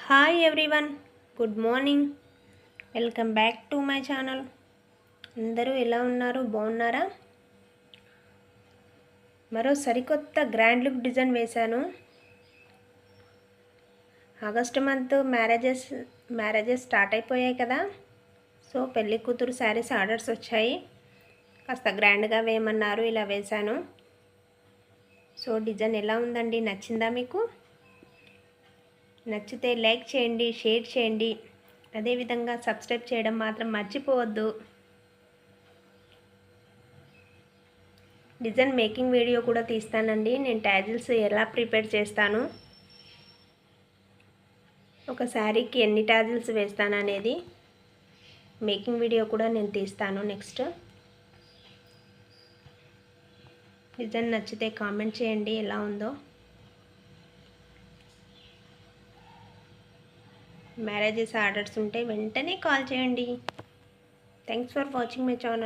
Hi everyone, good morning. Welcome back to my channel. అందరూ ఎలా ఉన్నారు? బాగున్నారా? మరో సరికొత్త గ్రాండ్ లుక్ డిజైన్ వేశాను. ఆగస్టు మంత్ మ్యారేజెస్ స్టార్ట్ అయిపోయాయి కదా. సో పెళ్లి కూతురు శారీస్ ఆర్డర్స్ వచ్చాయి. కాస్త గ్రాండ్గా వేయమన్నారు, ఇలా వేశాను. సో డిజైన్ ఎలా ఉందండి? నచ్చిందా మీకు? నచ్చితే లైక్ చేయండి, షేర్ చేయండి, అదేవిధంగా సబ్స్క్రైబ్ చేయడం మాత్రం మర్చిపోవద్దు. డిజైన్ మేకింగ్ వీడియో కూడా తీస్తానండి. నేను ట్యాజిల్స్ ఎలా ప్రిపేర్ చేస్తాను, ఒక శారీకి ఎన్ని ట్యాజిల్స్ వేస్తాను అనేది మేకింగ్ వీడియో కూడా నేను తీస్తాను నెక్స్ట్. డిజైన్ నచ్చితే కామెంట్ చేయండి ఎలా ఉందో. మ్యారేజెస్ ఆర్డర్స్ ఉంటే వెంటనే కాల్ చేయండి. Thanks for watching my channel.